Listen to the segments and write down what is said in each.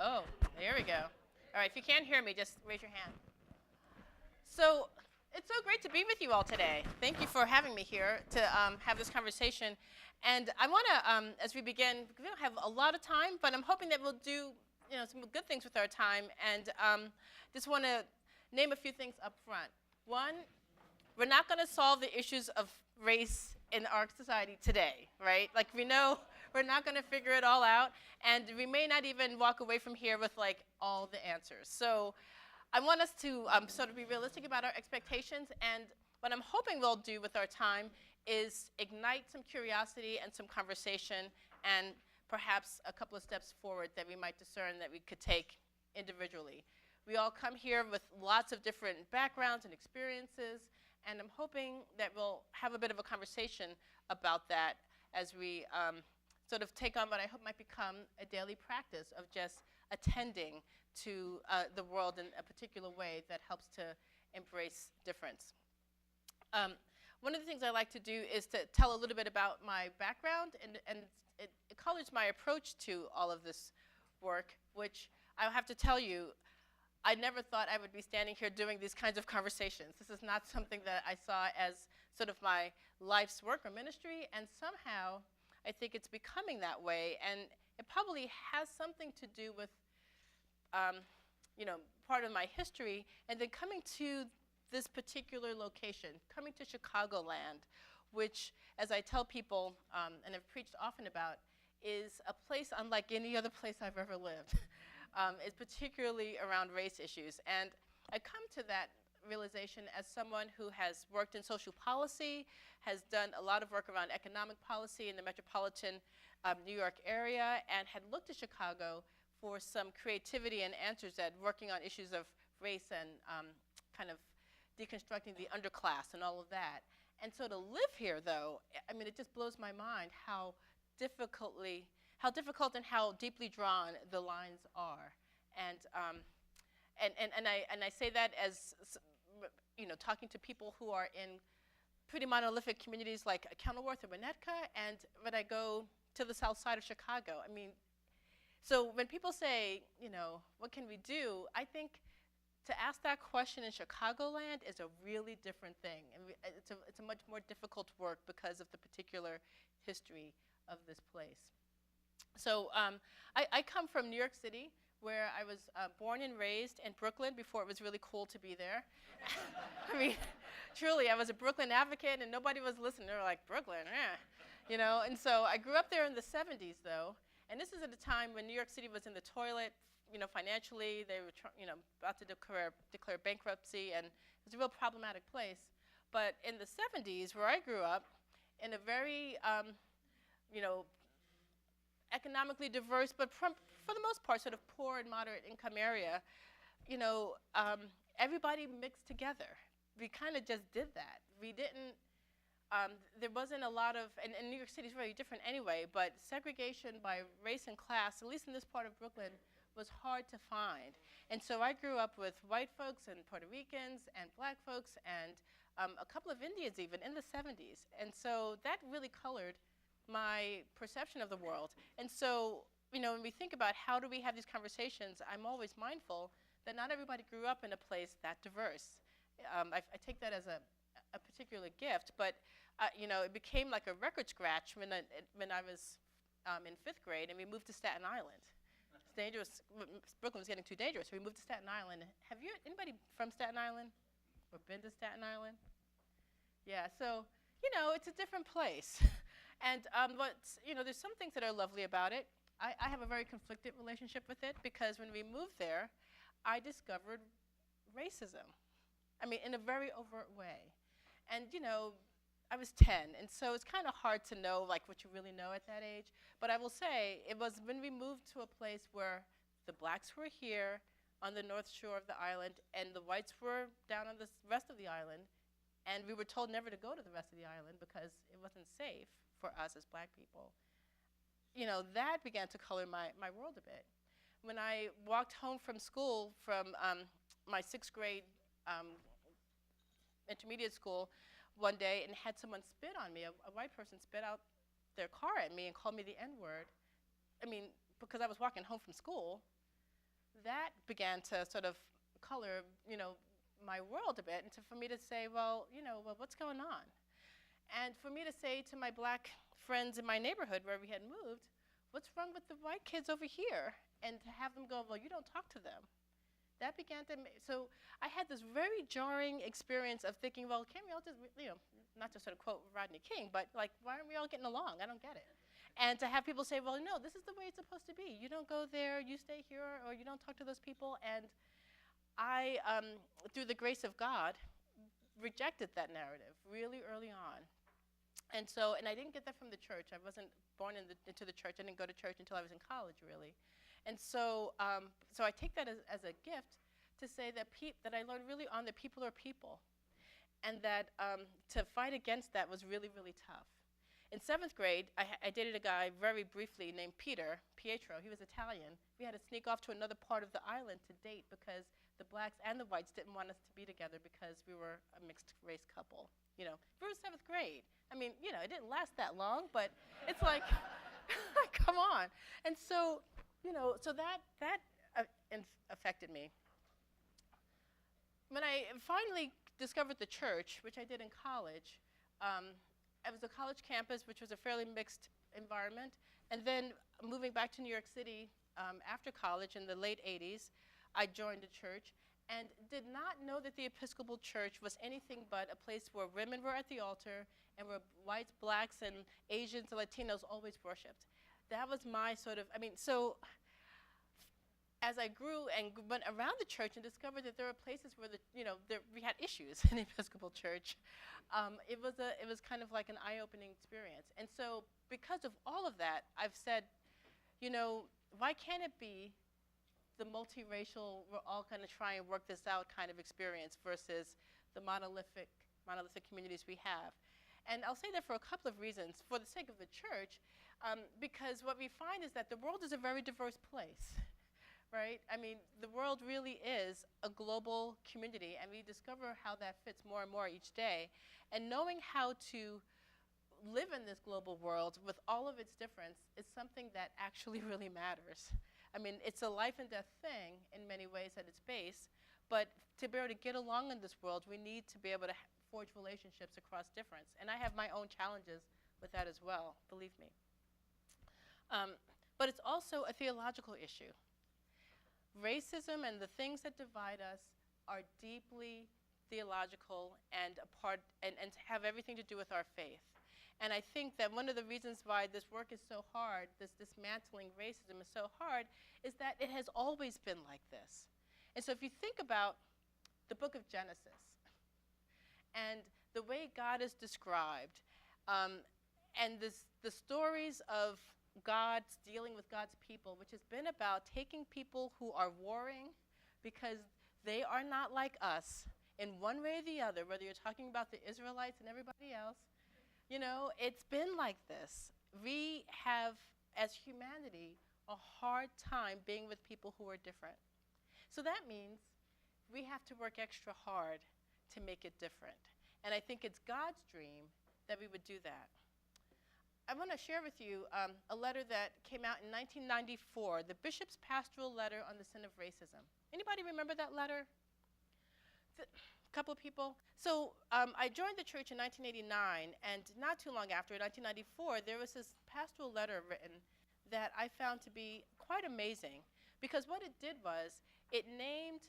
Oh, there we go. All right, if you can't hear me, just raise your hand. So it's so great to be with you all today. Thank you for having me here to have this conversation. And I want to, as we begin, we don't have a lot of time, but I'm hoping that we'll do some good things with our time. And just want to name a few things up front. One, we're not going to solve the issues of race in our society today, right? Like we know we're not going to figure it all out, and we may not even walk away from here with like all the answers. So I want us to sort of be realistic about our expectations, and what I'm hoping we'll do with our time is ignite some curiosity and some conversation, and perhaps a couple of steps forward that we might discern that we could take individually. We all come here with lots of different backgrounds and experiences, and I'm hoping that we'll have a bit of a conversation about that as we sort of take on what I hope might become a daily practice of just attending to the world in a particular way that helps to embrace difference. One of the things I like to do is to tell a little bit about my background, and it colors my approach to all of this work, which I have to tell you, I never thought I would be standing here doing these kinds of conversations. This is not something that I saw as sort of my life's work or ministry, and somehow I think it's becoming that way, and it probably has something to do with part of my history, and then coming to this particular location, coming to Chicagoland, which, as I tell people, and I've preached often about, is a place unlike any other place I've ever lived. Is particularly around race issues. And I come to that realization as someone who has worked in social policy, has done a lot of work around economic policy in the metropolitan New York area, and had looked to Chicago for some creativity and answers at working on issues of race and kind of deconstructing the underclass and all of that. And so to live here, though, I mean, it just blows my mind how difficult and how deeply drawn the lines are. And I say that as talking to people who are in pretty monolithic communities like Kenilworth or Winnetka, and when I go to the south side of Chicago. I mean, so when people say, what can we do? I think to ask that question in Chicagoland is a really different thing. And it's a much more difficult work because of the particular history of this place. So I come from New York City, where I was born and raised in Brooklyn before it was really cool to be there. I mean, truly, I was a Brooklyn advocate, and nobody was listening. They were like, Brooklyn, And so I grew up there in the 70s, though, and this is at a time when New York City was in the toilet, financially. They were, about to declare bankruptcy, and it was a real problematic place. But in the 70s, where I grew up, in a very, economically diverse, but for the most part, sort of poor and moderate income area, everybody mixed together. We kind of just did that. We didn't, there wasn't a lot of, and New York City is very different anyway, but segregation by race and class, at least in this part of Brooklyn, was hard to find. And so I grew up with white folks and Puerto Ricans and black folks and a couple of Indians even in the 70s. And so that really colored my perception of the world. And so, when we think about how do we have these conversations, I'm always mindful that not everybody grew up in a place that diverse. I take that as a particular gift, but it became like a record scratch when I was in 5th grade, and we moved to Staten Island. It's dangerous. Brooklyn was getting too dangerous, so we moved to Staten Island. Have anybody from Staten Island or been to Staten Island? Yeah, so, it's a different place. And there's some things that are lovely about it. I have a very conflicted relationship with it, because when we moved there, I discovered racism. I mean, in a very overt way. And, I was 10, and so it's kind of hard to know like what you really know at that age. But I will say, it was when we moved to a place where the blacks were here on the north shore of the island, and the whites were down on the rest of the island, and we were told never to go to the rest of the island because it wasn't safe for us as black people. That began to color my world a bit. When I walked home from school, from my 6th grade intermediate school one day, and had someone spit on me, a white person spit out their car at me and called me the N-word. I mean, because I was walking home from school, that began to sort of color, my world a bit, and for me to say, well, what's going on? And for me to say to my black friends in my neighborhood where we had moved, what's wrong with the white kids over here? And to have them go, well, you don't talk to them. That began to, so I had this very jarring experience of thinking, well, can't we all just, not to sort of quote Rodney King, but like, why aren't we all getting along? I don't get it. And to have people say, well, no, this is the way it's supposed to be. You don't go there, you stay here, or you don't talk to those people. And I, through the grace of God, rejected that narrative really early on. And I didn't get that from the church. I wasn't born into the church. I didn't go to church until I was in college, really. And so I take that as a gift to say that that I learned really on that people are people, and that to fight against that was really, really tough. In 7th grade, I dated a guy very briefly named Pietro. He was Italian. We had to sneak off to another part of the island to date because the blacks and the whites didn't want us to be together because we were a mixed race couple. We were in 7th grade. I mean, it didn't last that long, but it's like, come on. And so, so that affected me. When I finally discovered the church, which I did in college, it was a college campus, which was a fairly mixed environment. And then moving back to New York City after college in the late 80s, I joined a church and did not know that the Episcopal Church was anything but a place where women were at the altar and where whites, blacks, and Asians and Latinos always worshiped. That was my sort of, so as I grew and went around the church and discovered that there were places where we had issues in the Episcopal Church, it was kind of like an eye-opening experience. And so because of all of that, I've said, why can't it be the multiracial, we're all going to try and work this out kind of experience versus the monolithic communities we have? And I'll say that for a couple of reasons. For the sake of the church, because what we find is that the world is a very diverse place, right? I mean, the world really is a global community, and we discover how that fits more and more each day. And knowing how to live in this global world with all of its difference is something that actually really matters. I mean, it's a life and death thing in many ways at its base, but to be able to get along in this world, we need to be able to forge relationships across difference. And I have my own challenges with that as well, believe me. But it's also a theological issue. Racism and the things that divide us are deeply theological and have everything to do with our faith. And I think that one of the reasons why this work is so hard, this dismantling racism is so hard, is that it has always been like this. And so if you think about the book of Genesis and the way God is described, and the stories of God dealing with God's people, which has been about taking people who are warring because they are not like us in one way or the other, whether you're talking about the Israelites and everybody else, it's been like this. We have, as humanity, a hard time being with people who are different. So that means we have to work extra hard to make it different. And I think it's God's dream that we would do that. I want to share with you a letter that came out in 1994, the Bishop's Pastoral Letter on the Sin of Racism. Anybody remember that letter? A couple of people. So I joined the church in 1989, and not too long after, in 1994, there was this pastoral letter written that I found to be quite amazing, because what it did was it named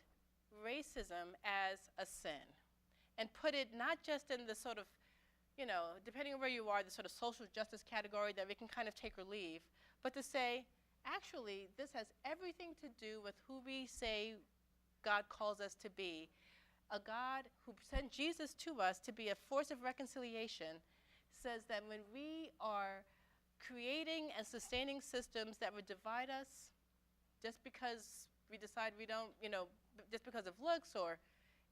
racism as a sin and put it not just in the sort of, depending on where you are, the sort of social justice category that we can kind of take or leave, but to say, actually, this has everything to do with who we say God calls us to be. A God who sent Jesus to us to be a force of reconciliation says that when we are creating and sustaining systems that would divide us just because we decide we don't, just because of looks or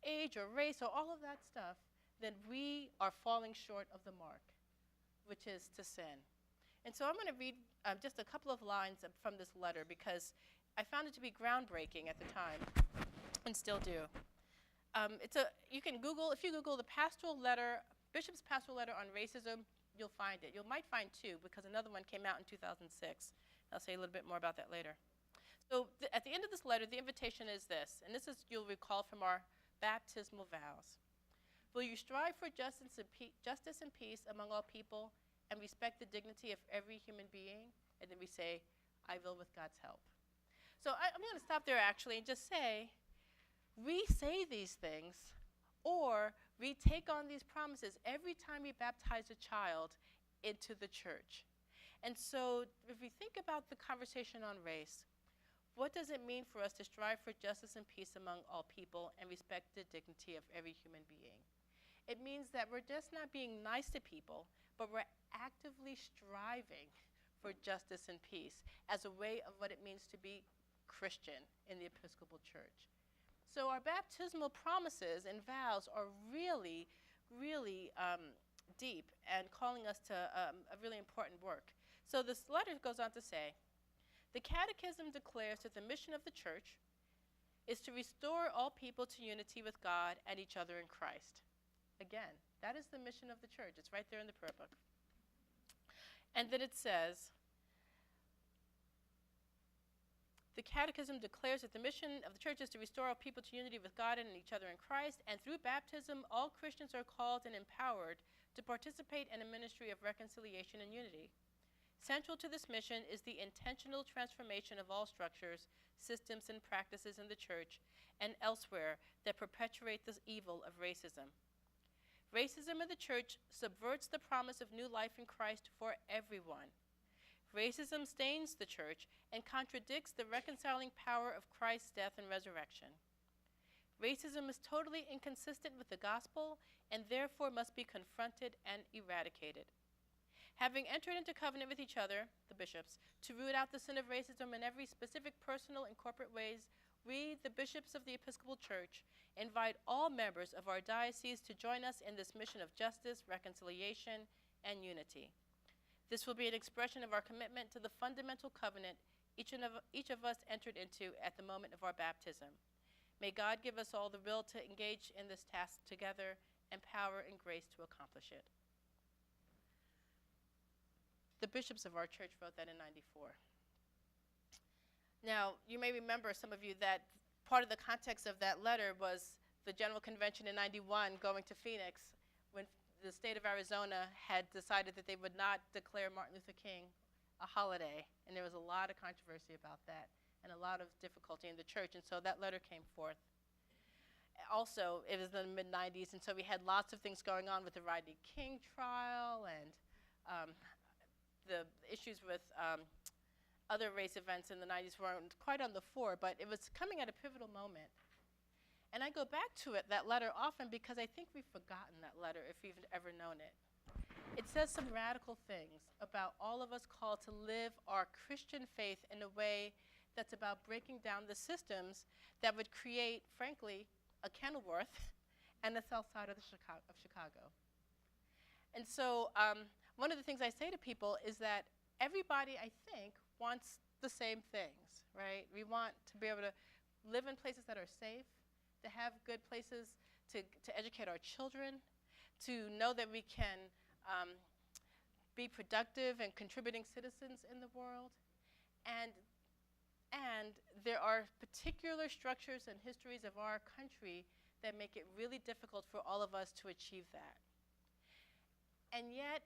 age or race or all of that stuff, then we are falling short of the mark, which is to sin. And so I'm going to read just a couple of lines from this letter because I found it to be groundbreaking at the time and still do. You can Google, if you Google the pastoral letter, Bishop's Pastoral Letter on Racism, you'll find it. You might find two, because another one came out in 2006. I'll say a little bit more about that later. So at the end of this letter, the invitation is this, and this is, you'll recall from our baptismal vows. Will you strive for justice and peace among all people and respect the dignity of every human being? And then we say, I will with God's help. So I'm going to stop there actually and just say, we say these things, or we take on these promises every time we baptize a child into the church. And so if we think about the conversation on race, what does it mean for us to strive for justice and peace among all people and respect the dignity of every human being? It means that we're just not being nice to people, but we're actively striving for justice and peace as a way of what it means to be Christian in the Episcopal Church. So our baptismal promises and vows are really, really deep and calling us to a really important work. So this letter goes on to say, the Catechism declares that the mission of the Church is to restore all people to unity with God and each other in Christ. Again, that is the mission of the Church. It's right there in the prayer book. And then it says, the Catechism declares that the mission of the Church is to restore all people to unity with God and each other in Christ, and through baptism, all Christians are called and empowered to participate in a ministry of reconciliation and unity. Central to this mission is the intentional transformation of all structures, systems, and practices in the Church and elsewhere that perpetuate the evil of racism. Racism in the Church subverts the promise of new life in Christ for everyone. Racism stains the Church and contradicts the reconciling power of Christ's death and resurrection. Racism is totally inconsistent with the gospel and therefore must be confronted and eradicated. Having entered into covenant with each other, the bishops, to root out the sin of racism in every specific personal and corporate ways, we, the bishops of the Episcopal Church, invite all members of our diocese to join us in this mission of justice, reconciliation, and unity. This will be an expression of our commitment to the fundamental covenant each of us entered into at the moment of our baptism. May God give us all the will to engage in this task together, and power and grace to accomplish it. The bishops of our church wrote that in '94. Now, you may remember, some of you, that part of the context of that letter was the General Convention in '91 going to Phoenix when the state of Arizona had decided that they would not declare Martin Luther King a holiday. And there was a lot of controversy about that and a lot of difficulty in the church. And so that letter came forth. Also, it was in the mid-'90s, and so we had lots of things going on with the Rodney King trial and the issues with other race events in the '90s weren't quite on the fore, but it was coming at a pivotal moment. And I go back to that letter often because I think we've forgotten that letter if we've ever known it. It says some radical things about all of us called to live our Christian faith in a way that's about breaking down the systems that would create, frankly, a Kenilworth and the south side of Chicago. And so one of the things I say to people is that everybody, I think, wants the same things, right? We want to be able to live in places that are safe, to have good places to educate our children, to know that we can be productive and contributing citizens in the world. And there are particular structures and histories of our country that make it really difficult for all of us to achieve that. And yet,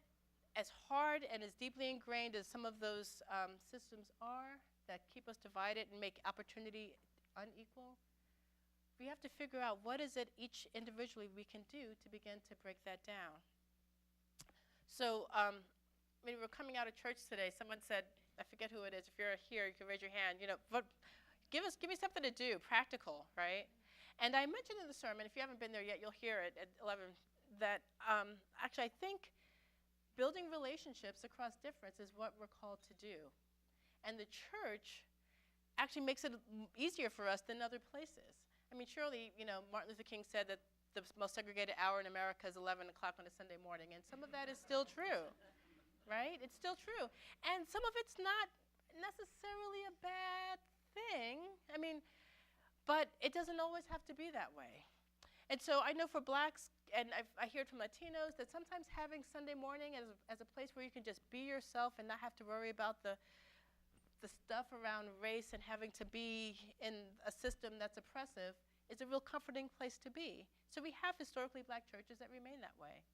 as hard and as deeply ingrained as some of those systems are that keep us divided and make opportunity unequal, we have to figure out what is it each individually we can do to begin to break that down. So when we were coming out of church today, someone said, I forget who it is, if you're here, you can raise your hand, but give me something to do, practical, right? And I mentioned in the sermon, if you haven't been there yet, you'll hear it at 11, that actually I think building relationships across difference is what we're called to do. And the church actually makes it easier for us than other places. I mean, surely, Martin Luther King said that the most segregated hour in America is 11 o'clock on a Sunday morning, and some of that is still true, right? It's still true. And some of it's not necessarily a bad thing. I mean, but it doesn't always have to be that way. And so I know for blacks, and I hear it from Latinos, that sometimes having Sunday morning as a place where you can just be yourself and not have to worry about the stuff stuff around race and having to be in a system that's oppressive is a real comforting place to be. So we have historically black churches that remain that way.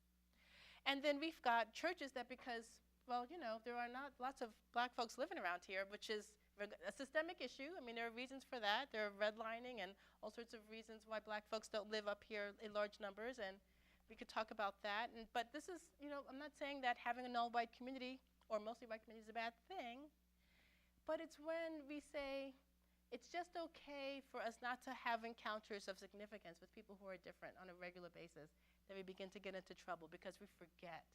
And then we've got churches that because, well, you know, there are not lots of black folks living around here, which is a systemic issue. I mean, there are reasons for that. There are redlining and all sorts of reasons why black folks don't live up here in large numbers, and we could talk about that. But this is, you know, I'm not saying that having an all-white community or mostly white community is a bad thing, but it's when we say it's just okay for us not to have encounters of significance with people who are different on a regular basis that we begin to get into trouble because we forget.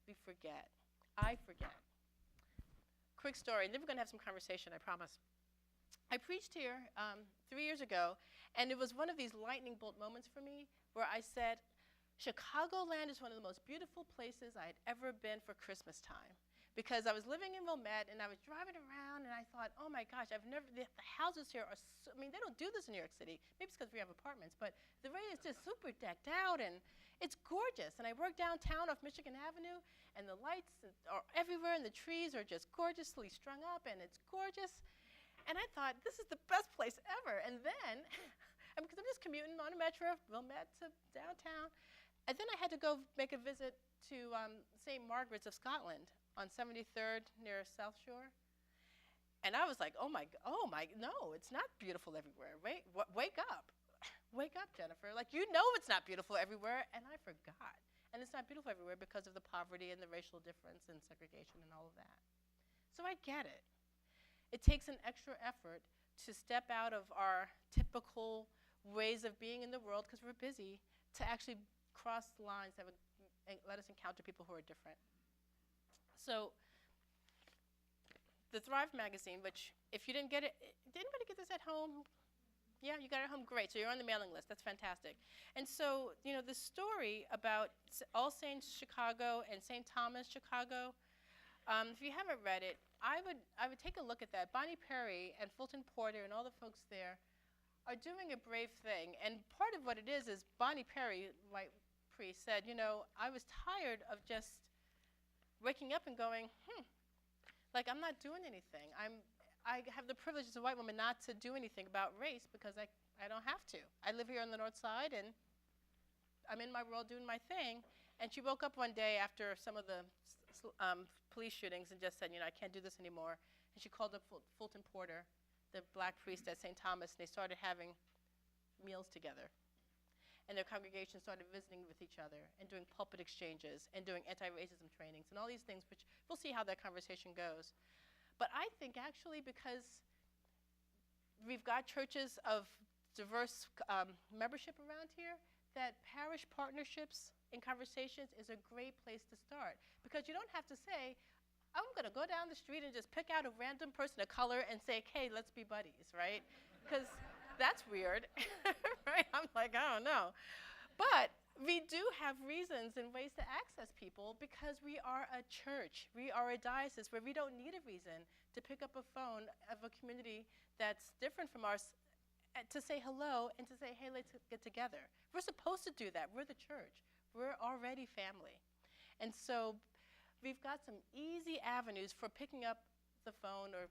We forget. I forget. Quick story, and then we're going to have some conversation, I promise. I preached here 3 years ago, and it was one of these lightning bolt moments for me where I said, Chicagoland is one of the most beautiful places I had ever been for Christmas time. Because I was living in Wilmette, and I was driving around, and I thought, oh my gosh, the houses here are so, I mean, they don't do this in New York City. Maybe it's because we have apartments, but the way it's just super decked out, and it's gorgeous. And I work downtown off Michigan Avenue, and the lights are everywhere, and the trees are just gorgeously strung up, and it's gorgeous. And I thought, this is the best place ever. And then, because I'm just commuting on a metro, Wilmette to downtown, and then I had to go make a visit to St. Margaret's of Scotland on 73rd near South Shore. And I was like, oh my, no, it's not beautiful everywhere. Wake up. Wake up, Jennifer. Like, you know it's not beautiful everywhere, and I forgot. And it's not beautiful everywhere because of the poverty and the racial difference and segregation and all of that. So I get it. It takes an extra effort to step out of our typical ways of being in the world because we're busy to actually cross lines that would let us encounter people who are different. So the Thrive magazine, which if you didn't get it, did anybody get this at home? Yeah, you got it at home, great. So you're on the mailing list, that's fantastic. And so, you know, the story about All Saints Chicago and St. Thomas Chicago, if you haven't read it, I would take a look at that. Bonnie Perry and Fulton Porter and all the folks there are doing a brave thing. And part of what it is Bonnie Perry, white priest, said, you know, I was tired of just waking up and going, like I'm not doing anything. I have the privilege as a white woman not to do anything about race because I don't have to. I live here on the north side and I'm in my world doing my thing. And she woke up one day after some of the police shootings and just said, you know, I can't do this anymore. And she called up Fulton Porter, the black priest at St. Thomas, and they started having meals together. And their congregation started visiting with each other and doing pulpit exchanges and doing anti-racism trainings and all these things, which we'll see how that conversation goes. But I think actually because we've got churches of diverse membership around here, that parish partnerships and conversations is a great place to start. Because you don't have to say, I'm going to go down the street and just pick out a random person of color and say, hey, let's be buddies, right? Because that's weird, right? I'm like, I don't know. But we do have reasons and ways to access people because we are a church. We are a diocese where we don't need a reason to pick up a phone of a community that's different from ours to say hello and to say, hey, let's get together. We're supposed to do that. We're the church. We're already family. And so we've got some easy avenues for picking up the phone or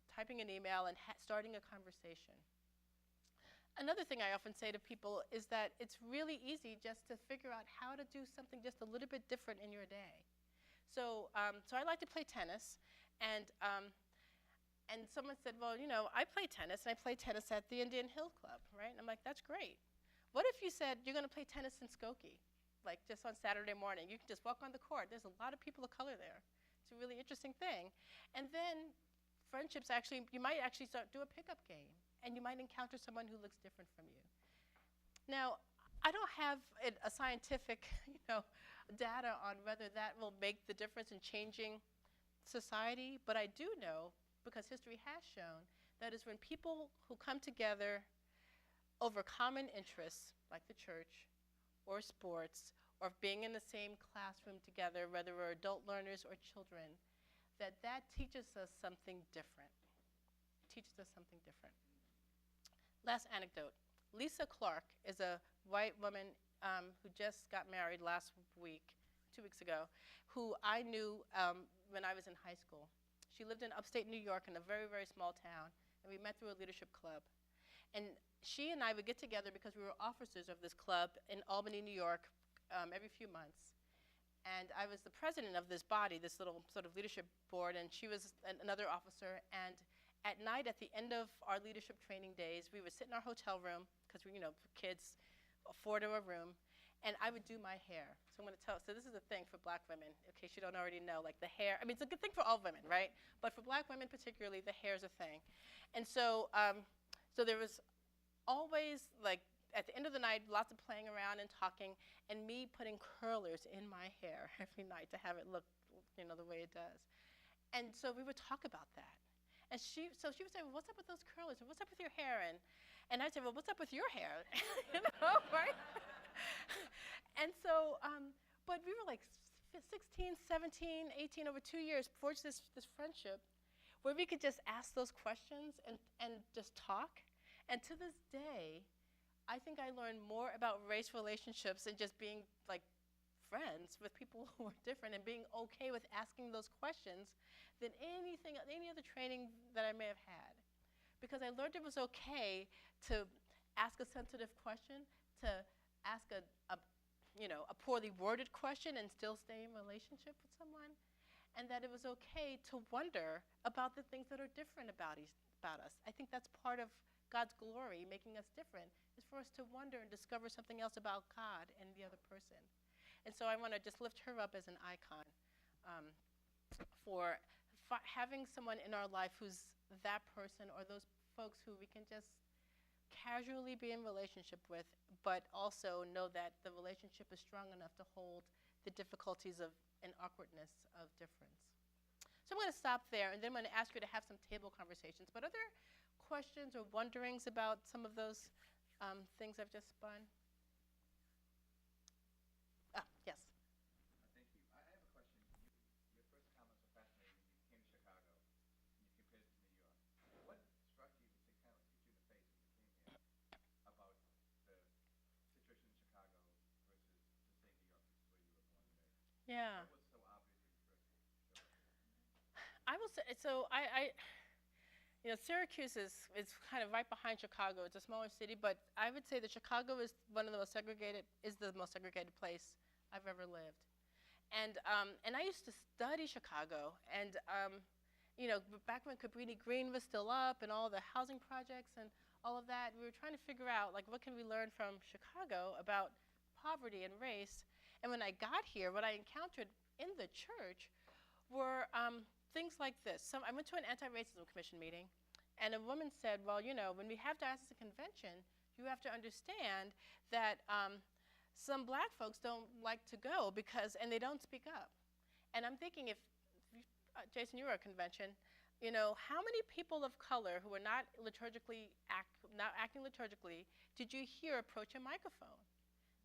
typing an email and starting a conversation. Another thing I often say to people is that it's really easy just to figure out how to do something just a little bit different in your day. So I like to play tennis, and someone said, well, you know, I play tennis, and I play tennis at the Indian Hill Club, right? And I'm like, that's great. What if you said you're going to play tennis in Skokie, like just on Saturday morning? You can just walk on the court. There's a lot of people of color there. It's a really interesting thing. And then friendships actually, you might actually do a pickup game. And you might encounter someone who looks different from you. Now, I don't have a scientific, data on whether that will make the difference in changing society, but I do know, because history has shown, that is when people who come together over common interests, like the church, or sports, or being in the same classroom together, whether we're adult learners or children, that teaches us something different. Teaches us something different. Last anecdote. Lisa Clark is a white woman who just got married last week, 2 weeks ago, who I knew when I was in high school. She lived in upstate New York in a very, very small town, and we met through a leadership club. And she and I would get together because we were officers of this club in Albany, New York, every few months. And I was the president of this body, this little sort of leadership board, and she was another officer. And at night, at the end of our leadership training days, we would sit in our hotel room, because we, kids, 4 to a room, and I would do my hair. So I'm going to tell, so this is a thing for black women, in case you don't already know, like the hair. I mean, it's a good thing for all women, right? But for black women particularly, the hair is a thing. And so, so there was always, like, at the end of the night, lots of playing around and talking, and me putting curlers in my hair every night to have it look, the way it does. And so we would talk about that. And she would say, well, what's up with those curlers? And what's up with your hair? And I'd say, well, what's up with your hair? Right? And so, but we were like 16, 17, 18, over 2 years, forged this friendship where we could just ask those questions and just talk. And to this day, I think I learned more about race relationships and just being like friends with people who are different and being okay with asking those questions than any other training that I may have had. Because I learned it was okay to ask a sensitive question, to ask a poorly worded question and still stay in relationship with someone, and that it was okay to wonder about the things that are different about us. I think that's part of God's glory, making us different, is for us to wonder and discover something else about God and the other person. And so I want to just lift her up as an icon for having someone in our life who's that person, or those folks who we can just casually be in relationship with, but also know that the relationship is strong enough to hold the difficulties and awkwardness of difference. So I'm going to stop there, and then I'm going to ask you to have some table conversations. But are there questions or wonderings about some of those things I've just spun? Yes. Thank you. I have a question. Your first comments were fascinating when you came to Chicago and you compared it to New York. What struck you, to kind of hit you in the face when you came here, about the situation in Chicago versus, to say, New York, which is where you were born and raised? Yeah. What was so obvious when you first showed up? I will say, so Syracuse is kind of right behind Chicago. It's a smaller city, but I would say that Chicago is the most segregated place I've ever lived. And I used to study Chicago, and back when Cabrini Green was still up and all the housing projects and all of that, we were trying to figure out, like, what can we learn from Chicago about poverty and race. And when I got here, what I encountered in the church were things like this. I went to an anti-racism commission meeting, and a woman said, well, when we have diocesan convention, you have to understand that some black folks don't like to go and they don't speak up. And I'm thinking, Jason, you were at a convention, how many people of color who are not acting liturgically did you hear approach a microphone?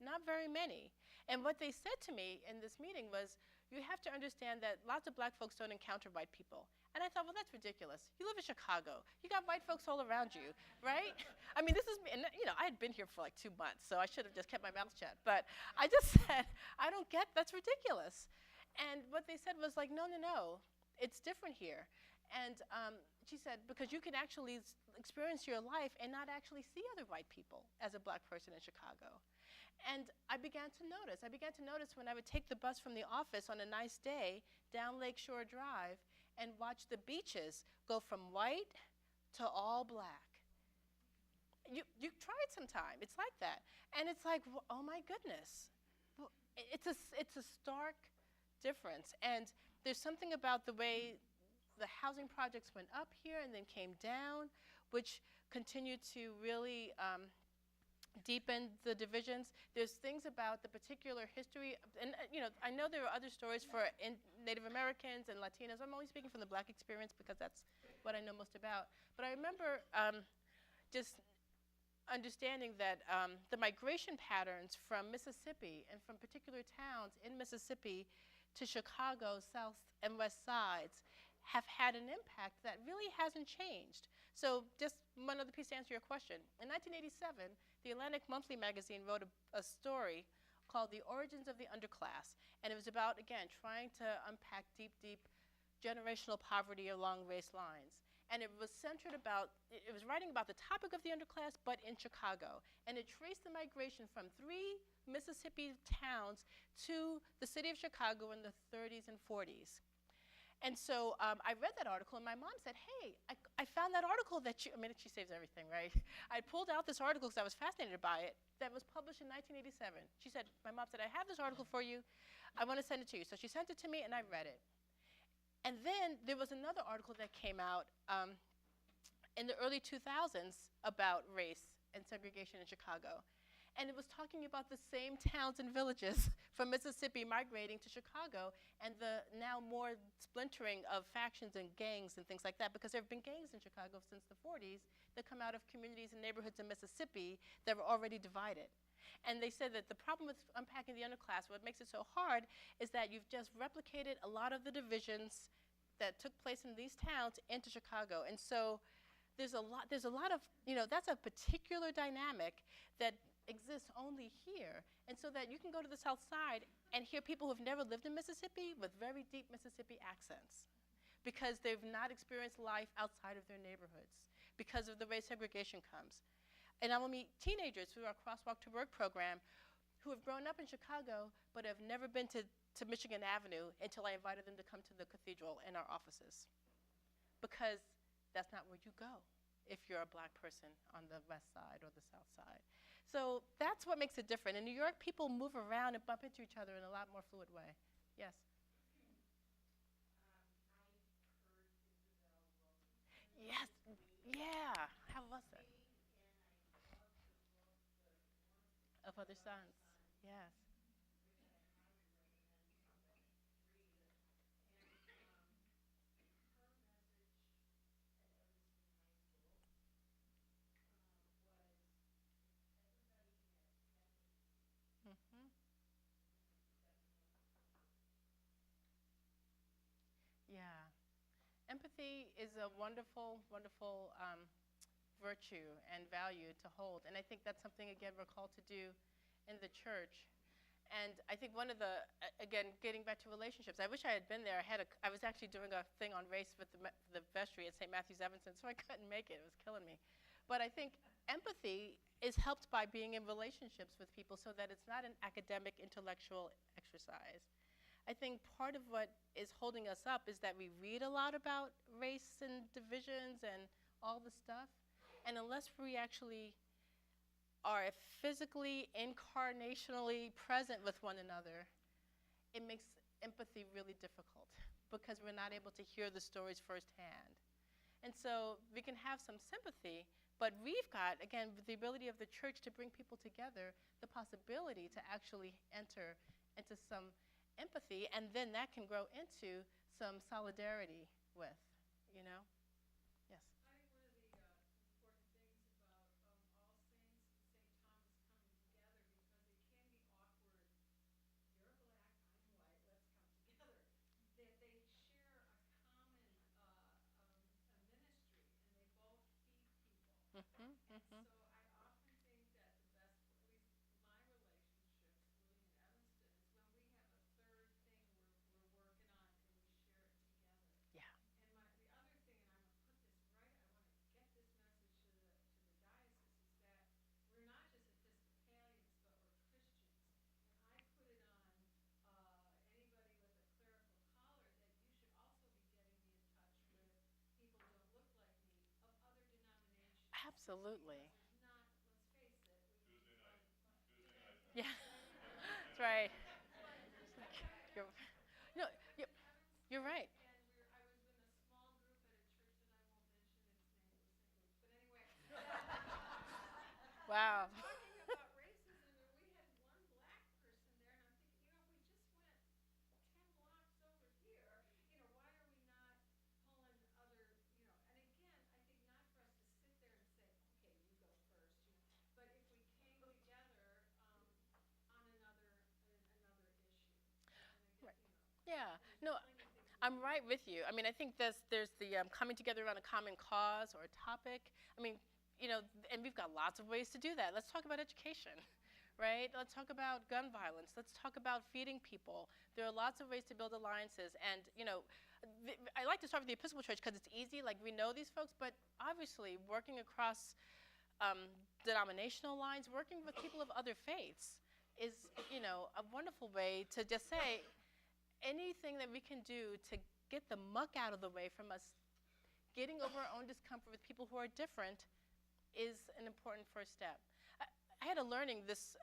Not very many. And what they said to me in this meeting was, you have to understand that lots of black folks don't encounter white people. And I thought, well, that's ridiculous. You live in Chicago. You got white folks all around you, right? I mean, I had been here for like 2 months, so I should have just kept my mouth shut. But I just said, that's ridiculous. And what they said was like, no, it's different here. And she said, because you can actually experience your life and not actually see other white people as a black person in Chicago. And I began to notice when I would take the bus from the office on a nice day down Lakeshore Drive and watch the beaches go from white to all black. You try it sometime. It's like that. And it's like, oh my goodness. It's a stark difference. And there's something about the way the housing projects went up here and then came down, which continued to really deepen the divisions. There's things about the particular history, and I know there are other stories for Native Americans and Latinos. I'm only speaking from the black experience because that's what I know most about. But I remember just understanding that the migration patterns from Mississippi and from particular towns in Mississippi to Chicago, south and west sides, have had an impact that really hasn't changed. So just one other piece to answer your question. In 1987, the Atlantic Monthly magazine wrote a story called The Origins of the Underclass. And it was about, again, trying to unpack deep generational poverty along race lines. And it was centered about, it was writing about the topic of the underclass, but in Chicago. And it traced the migration from 3 Mississippi towns to the city of Chicago in the 30s and 40s. And so I read that article, and my mom said, hey, I found that article that you, I mean, she saves everything, right? I pulled out this article because I was fascinated by it that was published in 1987. She said, my mom said, I have this article for you. I want to send it to you. So she sent it to me, and I read it. And then there was another article that came out in the early 2000s about race and segregation in Chicago. And it was talking about the same towns and villages from Mississippi migrating to Chicago, and the now more splintering of factions and gangs and things like that, because there have been gangs in Chicago since the 40s that come out of communities and neighborhoods in Mississippi that were already divided. And they said that the problem with unpacking the underclass, what makes it so hard, is that you've just replicated a lot of the divisions that took place in these towns into Chicago. And so there's a lot of, that's a particular dynamic that exists only here. And so that you can go to the South Side and hear people who've never lived in Mississippi with very deep Mississippi accents because they've not experienced life outside of their neighborhoods because of the way segregation comes. And I will meet teenagers through our Crosswalk to Work program who have grown up in Chicago but have never been to Michigan Avenue until I invited them to come to the cathedral in our offices. Because that's not where you go if you're a black person on the west side or the south side. So that's what makes it different. In New York, people move around and bump into each other in a lot more fluid way. Yes? Yes. Yeah. How was it? Of Other Sons. Yes. Hmm. Yeah. Empathy is a wonderful, wonderful virtue and value to hold. And I think that's something, again, we're called to do in the church. And I think one of the, again, getting back to relationships, I wish I had been there. I was actually doing a thing on race with the vestry at St. Matthew's Evanston, so I couldn't make it. It was killing me. But I think empathy is helped by being in relationships with people so that it's not an academic, intellectual exercise. I think part of what is holding us up is that we read a lot about race and divisions and all the stuff, and unless we actually are physically, incarnationally present with one another, it makes empathy really difficult because we're not able to hear the stories firsthand. And so we can have some sympathy, but we've got, again, the ability of the church to bring people together, the possibility to actually enter into some empathy, and then that can grow into some solidarity with, you know? Yes. Mm-hmm, mm-hmm. Yeah. Absolutely. Yeah. That's right. You're, no, you're right. Wow. Right. Yeah. No, I'm right with you. I mean, I think there's the coming together around a common cause or a topic. I mean, and we've got lots of ways to do that. Let's talk about education, right? Let's talk about gun violence. Let's talk about feeding people. There are lots of ways to build alliances. And, I like to start with the Episcopal Church because it's easy. Like we know these folks, but obviously working across denominational lines, working with people of other faiths is, a wonderful way to just say anything that we can do to get the muck out of the way from us getting over our own discomfort with people who are different is an important first step. I had a learning this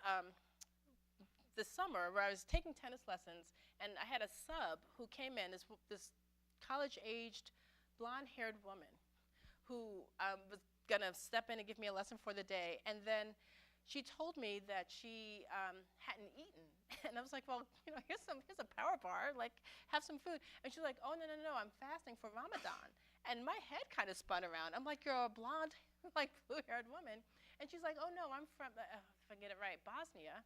summer where I was taking tennis lessons, and I had a sub who came in, this college-aged, blonde-haired woman who was going to step in and give me a lesson for the day. And then she told me that she hadn't eaten. And I was like, well, here's a power bar, like, have some food. And she's like, oh, no, I'm fasting for Ramadan. And my head kind of spun around. I'm like, you're a blonde, like, blue-haired woman. And she's like, oh, no, I'm from, if I get it right, Bosnia,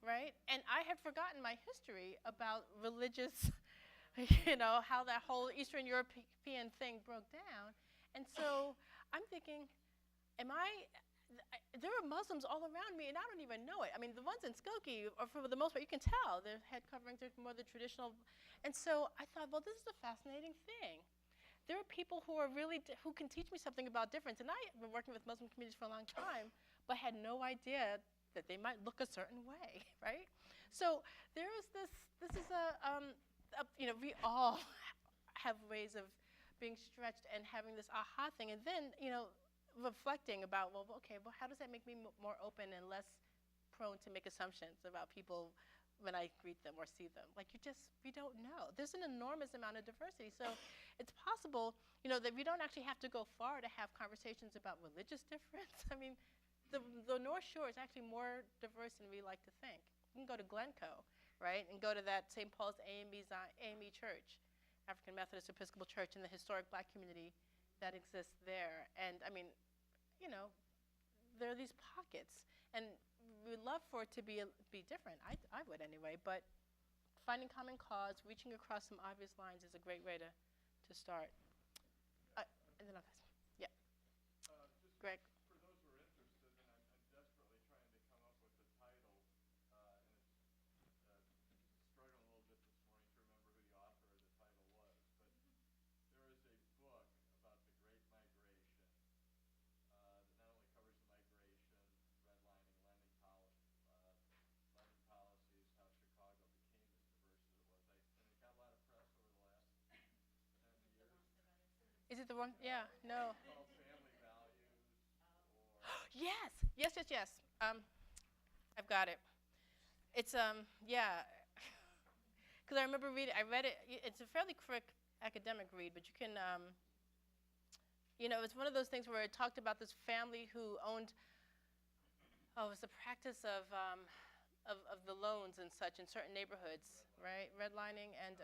right? And I had forgotten my history about religious, how that whole Eastern European thing broke down. And so I'm thinking, there are Muslims all around me, and I don't even know it. I mean, the ones in Skokie, are for the most part, you can tell. Their head coverings are more the traditional. And so I thought, well, this is a fascinating thing. There are people who who can teach me something about difference. And I have been working with Muslim communities for a long time, but had no idea that they might look a certain way, right? So there is this is we all have ways of being stretched and having this aha thing. And then, reflecting about, well, how does that make me more open and less prone to make assumptions about people when I greet them or see them? Like, we don't know. There's an enormous amount of diversity. So it's possible, that we don't actually have to go far to have conversations about religious difference. I mean, the North Shore is actually more diverse than we like to think. You can go to Glencoe, right, and go to that St. Paul's AME Church, African Methodist Episcopal Church, in the historic Black community that exists there. And, I mean, there are these pockets. And we'd love for it to be different. I would anyway. But finding common cause, reaching across some obvious lines is a great way to start. And then I'll pass. Yeah. Just Greg. for those who are interested, and I'm desperately trying to come up with the title, and it's struggling a little bit this morning to remember who the author of the title was, but there is a book about the Great Migration that not only covers the migration, redlining, lending policies, how Chicago became as diverse as it was. And it got a lot of press over the last 10 years. Is it the one? Yeah. No. It's called Family Values, Yes. I've got it. It's yeah. Because I remember I read it. It's a fairly quick academic read, but you can it's one of those things where it talked about this family who owned. Oh, it was the practice of the loans and such in certain neighborhoods, right? Redlining and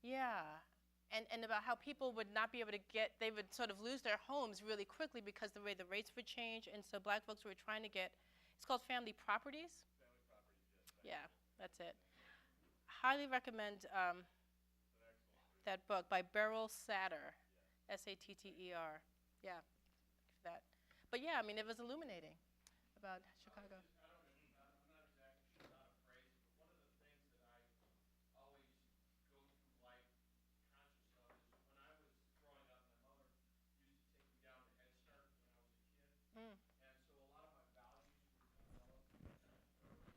yeah. And about how people would not be able to they would sort of lose their homes really quickly because the way the rates would change. And so Black folks were trying to it's called Family Properties. Family Properties, yes. Yeah, that's it. Highly recommend that book by Beryl Satter, Satter. Yeah, for that. But yeah, I mean, it was illuminating about Chicago. I'm not exactly sure how to phrase it, but one of the things that I always go through life conscious of is when I was growing up, my mother used to take me down to Head Start when I was a kid. Mm, And so a lot of my values were developed kind of early.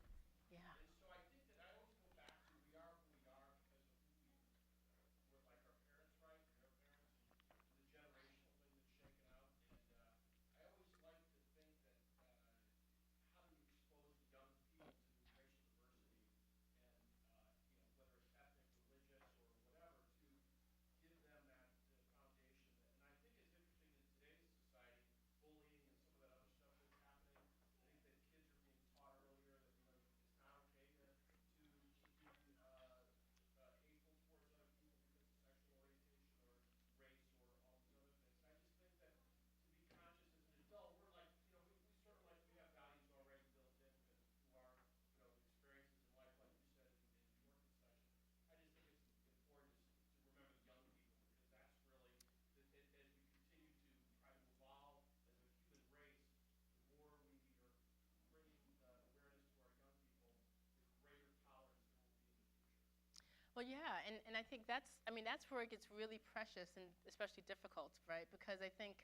yeah. And so I think that I always go back to we are who we are because of who we were, like our parents, right, or their parents, and the generational thing that's shaken out. And I always like to think that how do you Well, yeah, and I think that's where it gets really precious and especially difficult, right? Because I think,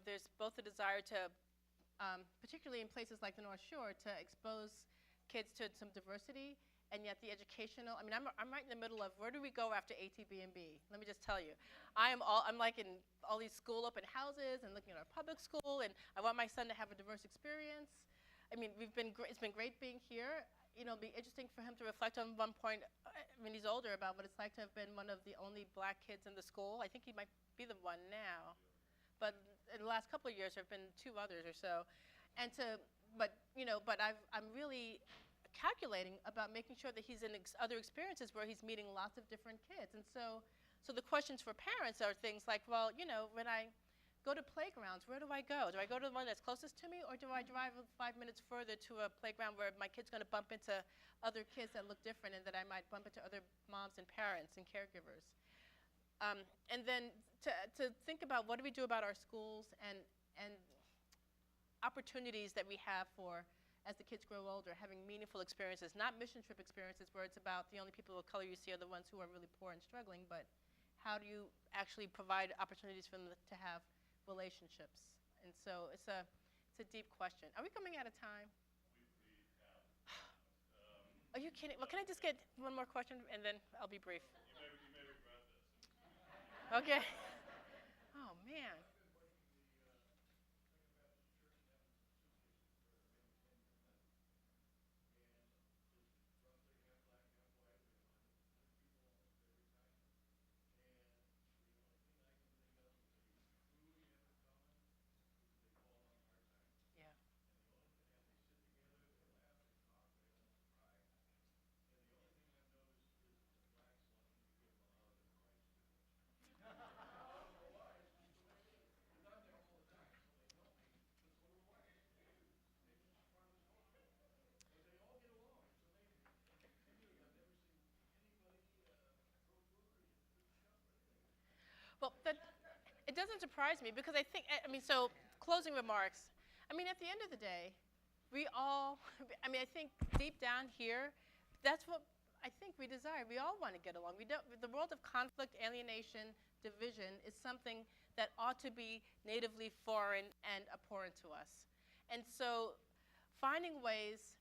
there's both a desire to, particularly in places like the North Shore, to expose kids to some diversity, and yet the educational. I'm right in the middle of where do we go after ATB&B? Let me just tell you, I'm like in all these school open houses and looking at our public school, and I want my son to have a diverse experience. It's been great being here. It'll be interesting for him to reflect on one point, when he's older, about what it's like to have been one of the only black kids in the school. I think he might be the one now. But in the last couple of years, there have been 2 others or so. But I'm really calculating about making sure that he's in other experiences where he's meeting lots of different kids. And so the questions for parents are things like, well, when I go to playgrounds, where do I go? Do I go to the one that's closest to me, or do I drive 5 minutes further to a playground where my kid's going to bump into other kids that look different and that I might bump into other moms and parents and caregivers? And then to think about what do we do about our schools and opportunities that we have for, as the kids grow older, having meaningful experiences, not mission trip experiences where it's about the only people of color you see are the ones who are really poor and struggling, but how do you actually provide opportunities for them to have relationships? And so it's a deep question. Are we coming out of time? Are you kidding? Well, can I just get one more question and then I'll be brief? You may regret this. Okay. Oh, man. Yeah. Well, it doesn't surprise me because I think, so closing remarks. At the end of the day, we all, I think deep down here, that's what I think we desire. We all want to get along. The world of conflict, alienation, division is something that ought to be natively foreign and abhorrent to us. And so finding ways,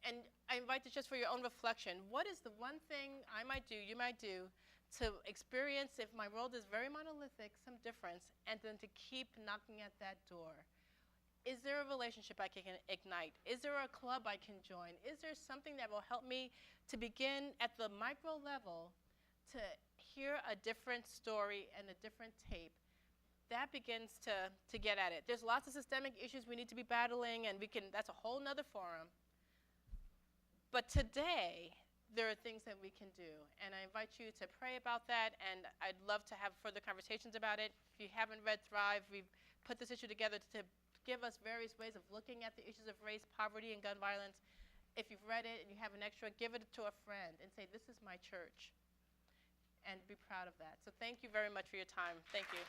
and I invite this just for your own reflection, what is the one thing I might do, you might do, to experience, if my world is very monolithic, some difference, and then to keep knocking at that door? Is there a relationship I can ignite? Is there a club I can join? Is there something that will help me to begin at the micro level to hear a different story and a different tape? That begins to get at it. There's lots of systemic issues we need to be battling, and that's a whole nother forum. But today, there are things that we can do, and I invite you to pray about that, and I'd love to have further conversations about it. If you haven't read Thrive, we've put this issue together to give us various ways of looking at the issues of race, poverty, and gun violence. If you've read it and you have an extra, give it to a friend and say, this is my church, and be proud of that. So thank you very much for your time. Thank you.